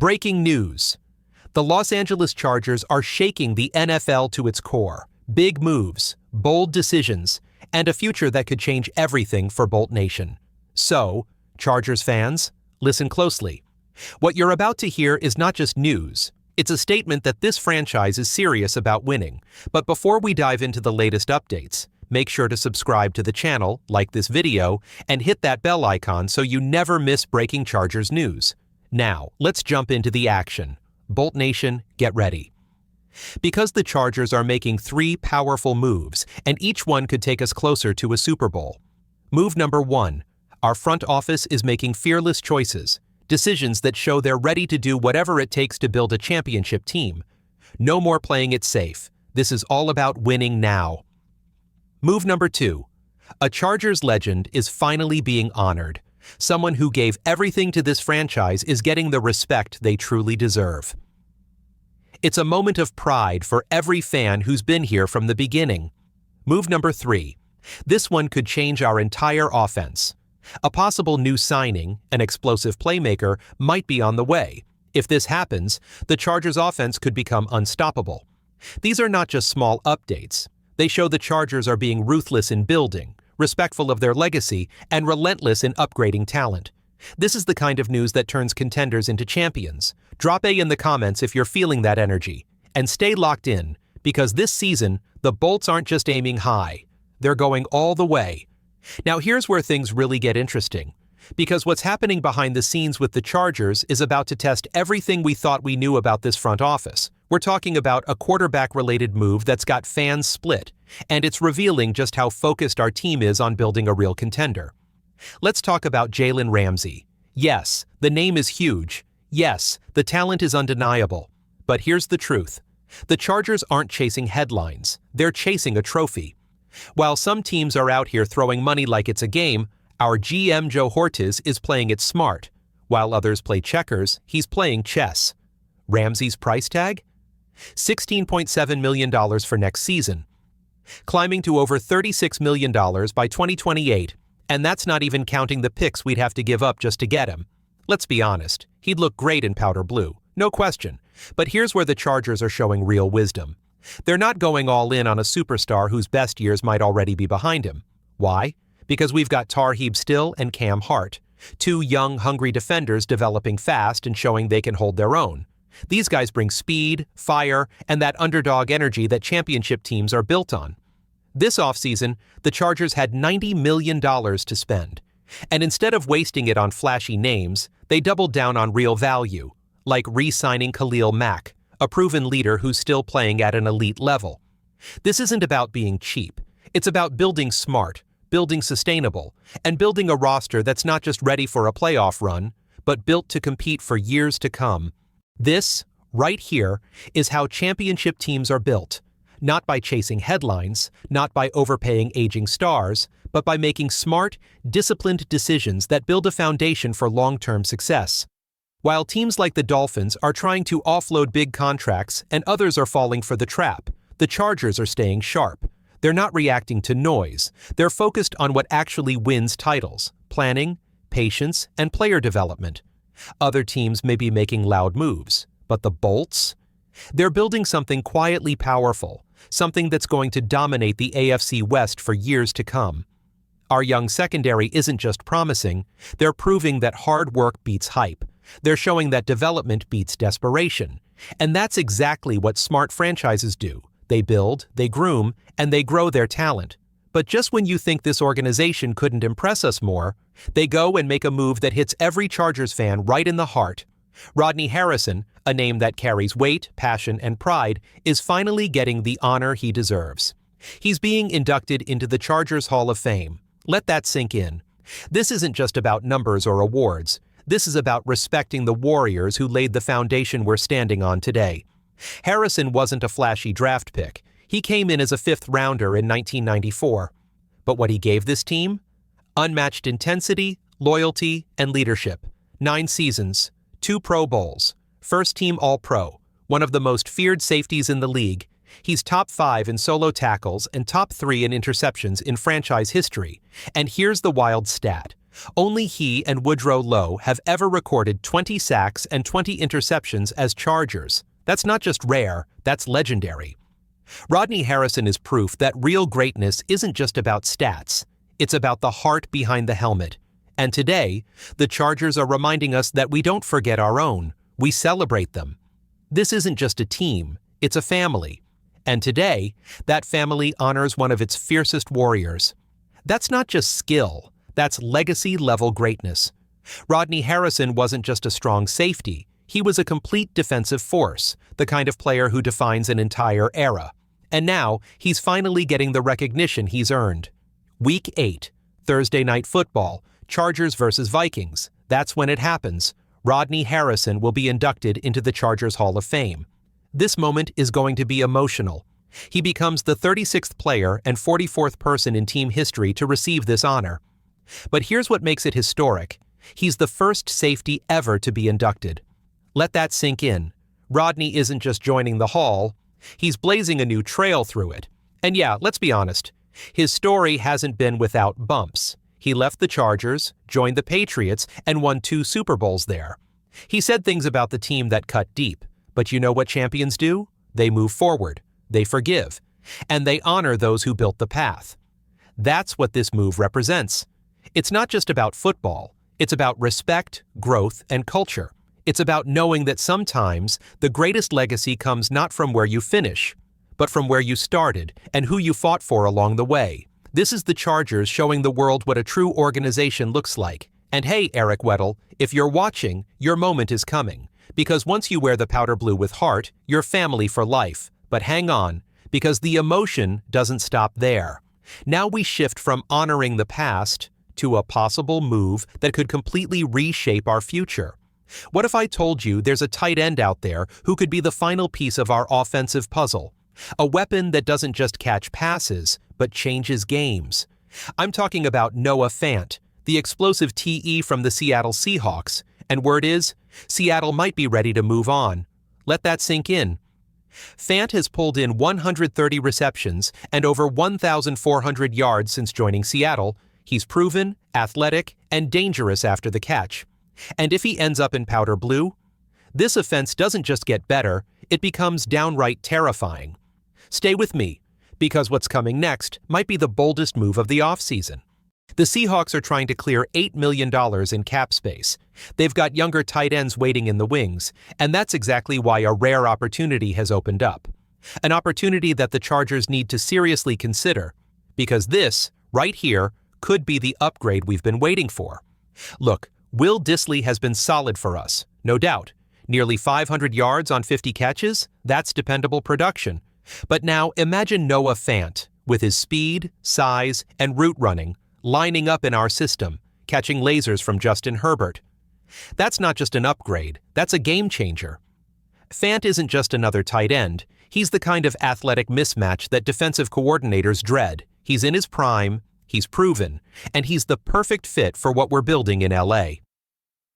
Breaking news. The Los Angeles Chargers are shaking the NFL to its core. Big moves, bold decisions, and a future that could change everything for Bolt Nation. So, Chargers fans, listen closely. What you're about to hear is not just news. It's a statement that this franchise is serious about winning. But before we dive into the latest updates, make sure to subscribe to the channel, like this video, and hit that bell icon so you never miss breaking Chargers news. Now, let's jump into the action. Bolt Nation, get ready. Because the Chargers are making 3 powerful moves, and each one could take us closer to a Super Bowl. Move number 1. Our front office is making fearless choices, decisions that show they're ready to do whatever it takes to build a championship team. No more playing it safe. This is all about winning now. Move number 2. A Chargers legend is finally being honored. Someone who gave everything to this franchise is getting the respect they truly deserve. It's a moment of pride for every fan who's been here from the beginning. Move number 3. This one could change our entire offense. A possible new signing, an explosive playmaker, might be on the way. If this happens, the Chargers' offense could become unstoppable. These are not just small updates. They show the Chargers are being ruthless in building, respectful of their legacy, and relentless in upgrading talent. This is the kind of news that turns contenders into champions. Drop A in the comments if you're feeling that energy. And stay locked in, because this season, the Bolts aren't just aiming high. They're going all the way. Now here's where things really get interesting. Because what's happening behind the scenes with the Chargers is about to test everything we thought we knew about this front office. We're talking about a quarterback-related move that's got fans split, and it's revealing just how focused our team is on building a real contender. Let's talk about Jalen Ramsey. Yes, the name is huge. Yes, the talent is undeniable. But here's the truth. The Chargers aren't chasing headlines. They're chasing a trophy. While some teams are out here throwing money like it's a game, our GM Joe Hortiz is playing it smart. While others play checkers, he's playing chess. Ramsey's price tag? $16.7 million for next season, climbing to over $36 million by 2028, and that's not even counting the picks we'd have to give up just to get him. Let's be honest, he'd look great in powder blue, no question. But here's where the Chargers are showing real wisdom. They're not going all in on a superstar whose best years might already be behind him. Why? Because we've got Tarheeb Still and Cam Hart, 2 young, hungry defenders developing fast and showing they can hold their own. These guys bring speed, fire, and that underdog energy that championship teams are built on. This offseason, the Chargers had $90 million to spend. And instead of wasting it on flashy names, they doubled down on real value, like re-signing Khalil Mack, a proven leader who's still playing at an elite level. This isn't about being cheap. It's about building smart, building sustainable, and building a roster that's not just ready for a playoff run, but built to compete for years to come. This, right here, is how championship teams are built. Not by chasing headlines, not by overpaying aging stars, but by making smart, disciplined decisions that build a foundation for long-term success. While teams like the Dolphins are trying to offload big contracts and others are falling for the trap, the Chargers are staying sharp. They're not reacting to noise. They're focused on what actually wins titles: planning, patience, and player development. Other teams may be making loud moves, but the Bolts? They're building something quietly powerful, something that's going to dominate the AFC West for years to come. Our young secondary isn't just promising, they're proving that hard work beats hype. They're showing that development beats desperation. And that's exactly what smart franchises do. They build, they groom, and they grow their talent. But just when you think this organization couldn't impress us more, they go and make a move that hits every Chargers fan right in the heart. Rodney Harrison, a name that carries weight, passion, and pride, is finally getting the honor he deserves. He's being inducted into the Chargers Hall of Fame. Let that sink in. This isn't just about numbers or awards. This is about respecting the Warriors who laid the foundation we're standing on today. Harrison wasn't a flashy draft pick. He came in as a 5th rounder in 1994. But what he gave this team? Unmatched intensity, loyalty, and leadership. 9 seasons, 2 Pro Bowls, first-team All-Pro, one of the most feared safeties in the league. He's top 5 in solo tackles and top 3 in interceptions in franchise history. And here's the wild stat. Only he and Woodrow Lowe have ever recorded 20 sacks and 20 interceptions as Chargers. That's not just rare, that's legendary. Rodney Harrison is proof that real greatness isn't just about stats. It's about the heart behind the helmet. And today, the Chargers are reminding us that we don't forget our own. We celebrate them. This isn't just a team, it's a family. And today, that family honors one of its fiercest warriors. That's not just skill, that's legacy-level greatness. Rodney Harrison wasn't just a strong safety. He was a complete defensive force, the kind of player who defines an entire era. And now, he's finally getting the recognition he's earned. Week 8, Thursday Night Football, Chargers versus Vikings. That's when it happens. Rodney Harrison will be inducted into the Chargers Hall of Fame. This moment is going to be emotional. He becomes the 36th player and 44th person in team history to receive this honor. But here's what makes it historic. He's the first safety ever to be inducted. Let that sink in. Rodney isn't just joining the hall, he's blazing a new trail through it. And yeah, let's be honest, his story hasn't been without bumps. He left the Chargers, joined the Patriots, and won 2 Super Bowls there. He said things about the team that cut deep, but you know what champions do? They move forward, they forgive, and they honor those who built the path. That's what this move represents. It's not just about football, it's about respect, growth, and culture. It's about knowing that sometimes the greatest legacy comes not from where you finish, but from where you started and who you fought for along the way. This is the Chargers showing the world what a true organization looks like. And hey, Eric Weddle, if you're watching, your moment is coming. Because once you wear the powder blue with heart, you're family for life. But hang on, because the emotion doesn't stop there. Now we shift from honoring the past to a possible move that could completely reshape our future. What if I told you there's a tight end out there who could be the final piece of our offensive puzzle? A weapon that doesn't just catch passes, but changes games. I'm talking about Noah Fant, the explosive TE from the Seattle Seahawks, and word is, Seattle might be ready to move on. Let that sink in. Fant has pulled in 130 receptions and over 1,400 yards since joining Seattle. He's proven, athletic, and dangerous after the catch. And if he ends up in powder blue, this offense doesn't just get better, it becomes downright terrifying. Stay with me, because what's coming next might be the boldest move of the offseason. The Seahawks are trying to clear $8 million in cap space. They've got younger tight ends waiting in the wings, and that's exactly why a rare opportunity has opened up. An opportunity that the Chargers need to seriously consider, because this, right here, could be the upgrade we've been waiting for. Look, Will Dissly has been solid for us, no doubt. Nearly 500 yards on 50 catches? That's dependable production. But now imagine Noah Fant, with his speed, size, and route running, lining up in our system, catching lasers from Justin Herbert. That's not just an upgrade, that's a game changer. Fant isn't just another tight end, he's the kind of athletic mismatch that defensive coordinators dread. He's in his prime, he's proven, and he's the perfect fit for what we're building in LA.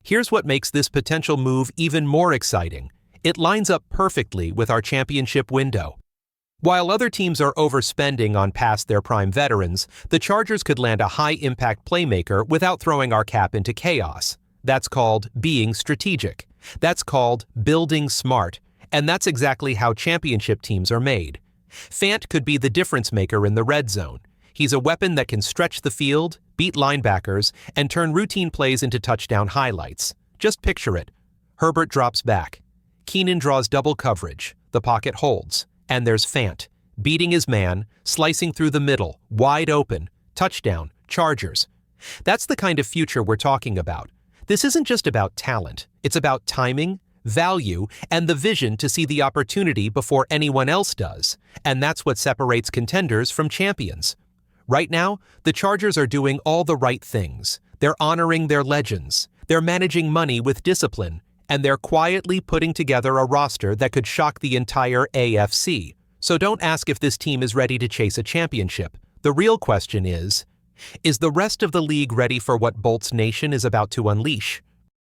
Here's what makes this potential move even more exciting. It lines up perfectly with our championship window. While other teams are overspending on past their prime veterans, the Chargers could land a high-impact playmaker without throwing our cap into chaos. That's called being strategic. That's called building smart. And that's exactly how championship teams are made. Fant could be the difference maker in the red zone. He's a weapon that can stretch the field, beat linebackers, and turn routine plays into touchdown highlights. Just picture it. Herbert drops back. Keenan draws double coverage. The pocket holds. And there's Fant, beating his man, slicing through the middle, wide open, touchdown, Chargers. That's the kind of future we're talking about. This isn't just about talent. It's about timing, value, and the vision to see the opportunity before anyone else does. And that's what separates contenders from champions. Right now, the Chargers are doing all the right things. They're honoring their legends. They're managing money with discipline. And they're quietly putting together a roster that could shock the entire AFC. So don't ask if this team is ready to chase a championship. The real question is the rest of the league ready for what Bolts Nation is about to unleash?